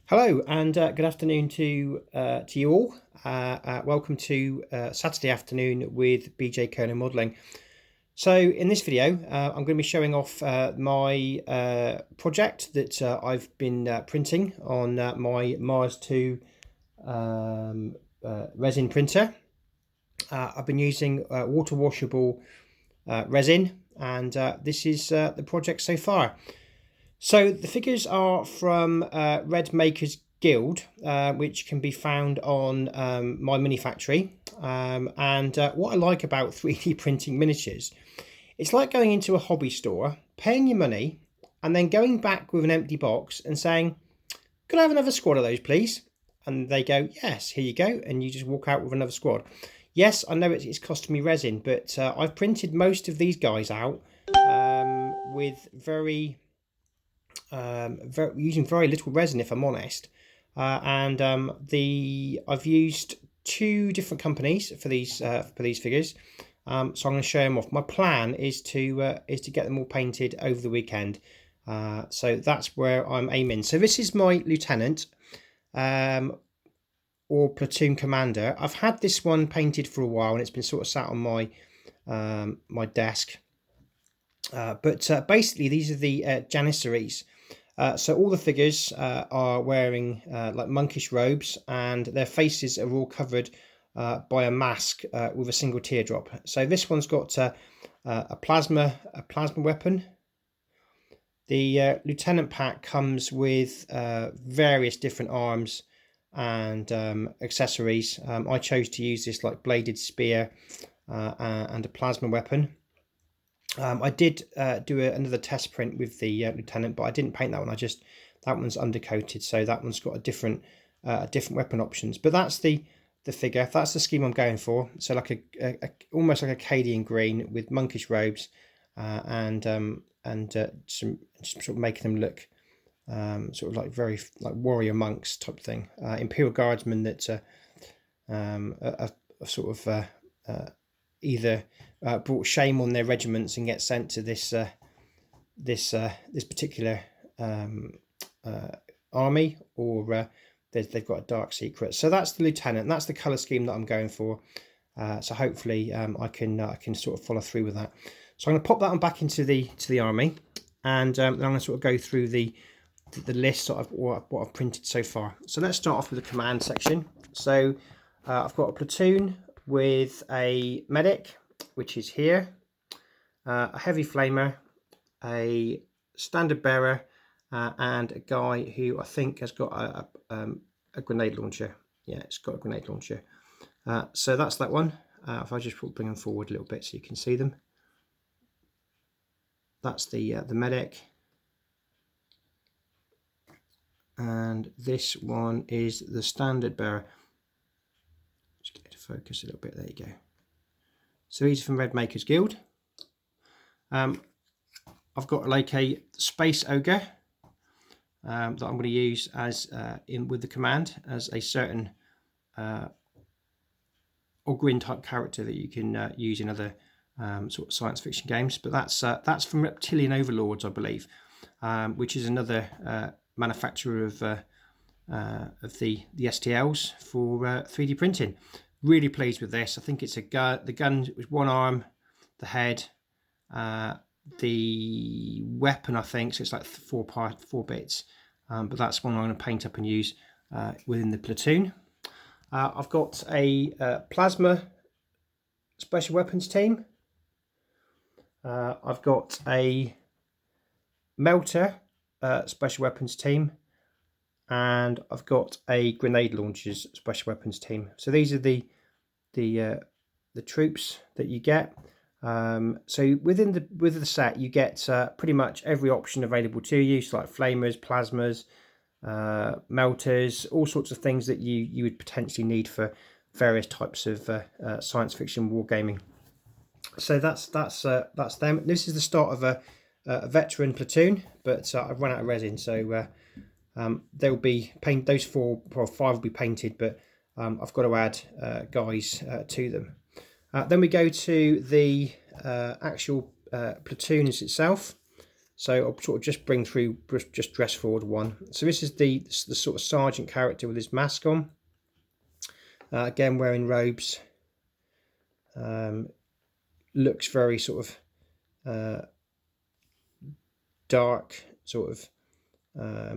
Hello and good afternoon to you all. Welcome to Saturday afternoon with BJ Kerner Modelling. So in this video, I'm going to be showing off my project that I've been printing on my Mars 2 resin printer. I've been using water washable resin, and this is the project so far. So the figures are from Redmakers Guild, which can be found on my mini factory. And what I like about 3D printing miniatures, it's like going into a hobby store, paying your money, and then going back with an empty box and saying, "Can I have another squad of those, please?" And they go, "Yes, here you go." And you just walk out with another squad. Yes, I know it's costing me resin, but I've printed most of these guys out with using very little resin, if I'm honest. I've used two different companies for these figures. So I'm going to show them off. My plan is to get them all painted over the weekend. So that's where I'm aiming. So this is my lieutenant or platoon commander. I've had this one painted for a while, and it's been sort of sat on my my desk. But basically, these are the Janisseries. So all the figures are wearing like monkish robes, and their faces are all covered by a mask with a single teardrop. So this one's got a plasma weapon. The lieutenant pack comes with various different arms and accessories. I chose to use this like bladed spear and a plasma weapon. I did do another test print with the lieutenant, but I didn't paint that one. That one's undercoated, so that one's got a different weapon options. But that's the figure. That's the scheme I'm going for. So like a almost like a Acadian green with monkish robes, and some sort of making them look sort of like very like warrior monks type thing. Imperial guardsmen that are sort of either brought shame on their regiments and get sent to this particular army, or they've got a dark secret. So that's the lieutenant. That's the color scheme that I'm going for. So hopefully I can sort of follow through with that. So I'm going to pop that one back into the army, and then I'm going to sort of go through the list of what I've printed so far. So let's start off with the command section. So I've got a platoon with a medic, which is here, a heavy flamer, a standard bearer, and a guy who I think has got a grenade launcher. Yeah, it's got a grenade launcher. So that's that one. If I just bring them forward a little bit so you can see them. That's the medic. And this one is the standard bearer. Just get it to focus a little bit. There you go. So these are from Redmakers Guild. I've got like a space ogre that I'm going to use as with the command as a certain Ogrin type character that you can use in other sort of science fiction games. But that's from Reptilian Overlords, I believe, which is another manufacturer of the STLs for 3D printing. Really pleased with this. I think it's a gun. The gun with one arm, the head, the weapon, I think. So it's like four bits. But that's one I'm going to paint up and use within the platoon. I've got a plasma special weapons team. I've got a melter special weapons team, and I've got a grenade launchers special weapons team. So these are the troops that you get. So within the set, you get pretty much every option available to you, so like flamers, plasmas, melters, all sorts of things that you would potentially need for various types of science fiction wargaming. So that's them. This is the start of a veteran platoon, but I've run out of resin, so they'll be painted. Those 4 or 5 will be painted, but I've got to add guys to them. Then we go to the actual platoon itself. So I'll sort of just bring through, just dress forward one. So this is the sort of sergeant character with his mask on. Again, wearing robes. Looks very sort of dark, sort of.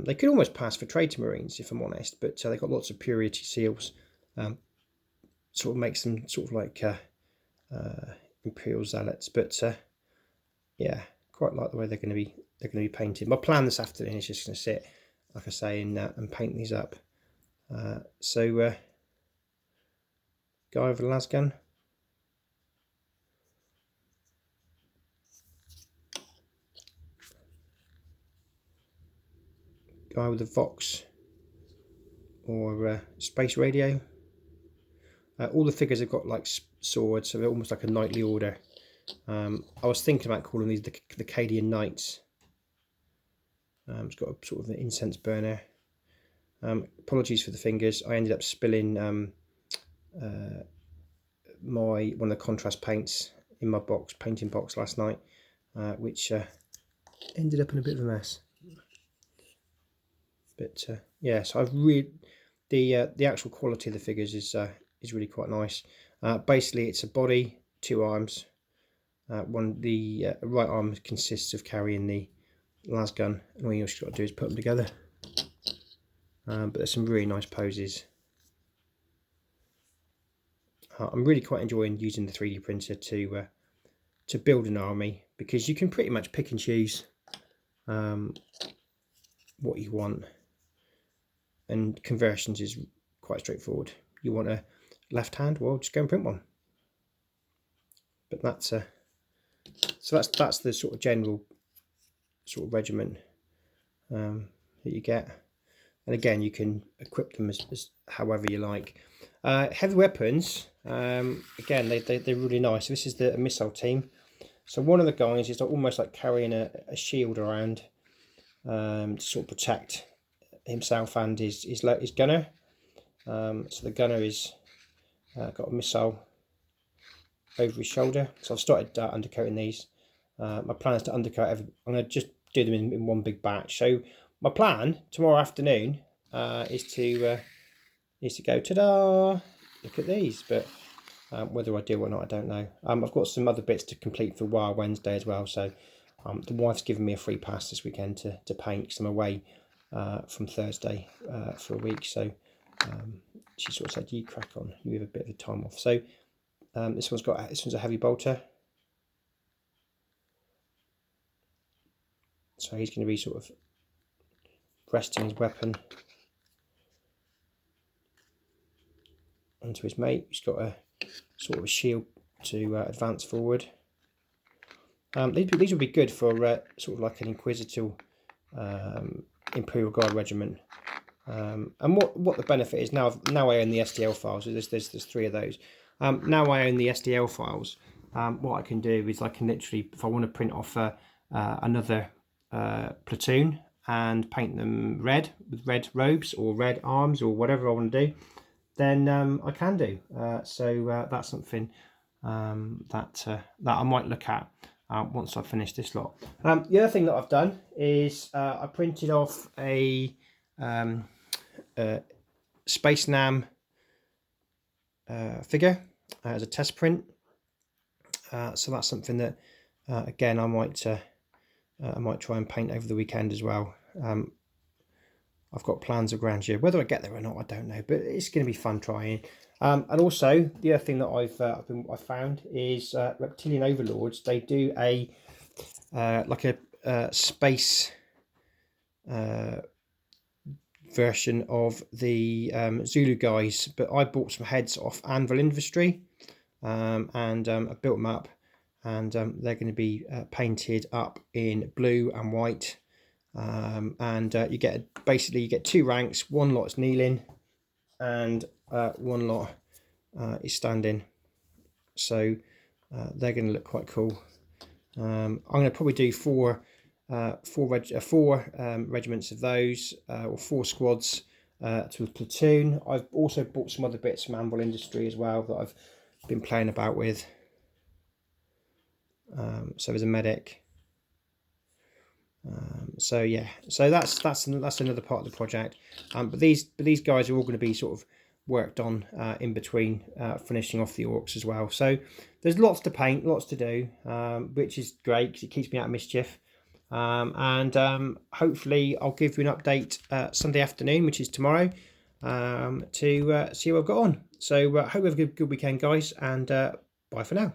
They could almost pass for traitor marines, if I'm honest, but they've got lots of purity seals. Sort of makes them sort of like imperial zealots, but yeah, quite like the way they're going to be painted. My plan this afternoon is just going to sit, like I say, and paint these up. So guy with the las gun. Guy with the Vox or space radio. All the figures have got like swords, so they're almost like a knightly order. I was thinking about calling these the Cadian Knights. It's got a sort of an incense burner. Apologies for the fingers. I ended up spilling one of the contrast paints in my painting box last night, which ended up in a bit of a mess. But yeah, so I've really the actual quality of the figures is really quite nice. Basically, it's a body, 2 arms. The right arm consists of carrying the las gun, and all you just got to do is put them together. But there's some really nice poses. I'm really quite enjoying using the 3D printer to build an army, because you can pretty much pick and choose what you want, and conversions is quite straightforward. You want a left hand, well, just go and print one. But that's that's the sort of general sort of regiment that you get. And again, you can equip them as however you like. Heavy weapons, again, they're really nice. This is the missile team. So one of the guys is almost like carrying a shield around to sort of protect himself and his gunner. So the gunner is got a missile over his shoulder. So I've started undercoating these. My plan is to undercoat I'm going to just do them in one big batch. So my plan tomorrow afternoon is to go, ta-da, look at these. But whether I do or not, I don't know. I've got some other bits to complete for Wild Wednesday as well. So the wife's given me a free pass this weekend to paint, because I'm away from Thursday for a week. So she sort of said, you crack on, you have a bit of a time off. So this one's a heavy bolter. So he's going to be sort of resting his weapon onto his mate. He's got a sort of a shield to advance forward. These would be good for sort of like an Inquisitor Imperial Guard regiment. And what the benefit is, now I own the STL files. So there's 3 of those. Now I own the STL files. What I can do is I can literally, if I want to print off another platoon and paint them red with red robes or red arms or whatever I want to do, then I can do. So that's something that I might look at once I finish this lot. The other thing that I've done is I printed off a Space Nam figure as a test print. So that's something that again I might try and paint over the weekend as well. I've got plans of grandeur. Whether I get there or not, I don't know, but it's going to be fun trying. And also the other thing that I've found is Reptilian Overlords. They do a like a space version of the Zulu guys, but I bought some heads off Anvil Industry, and I built them up, and they're going to be painted up in blue and white. And you get 2 ranks. One lot is kneeling, and one lot is standing. So they're going to look quite cool. I'm going to probably do four regiments of those, or 4 squads to a platoon. I've also bought some other bits from Anvil Industry as well that I've been playing about with. So there's a medic. So yeah, so that's another part of the project. But these guys are all going to be sort of worked on in between finishing off the orcs as well. So there's lots to paint, lots to do, which is great because it keeps me out of mischief. And hopefully I'll give you an update Sunday afternoon, which is tomorrow, to see how I've got on. So hope you have a good weekend, guys, and bye for now.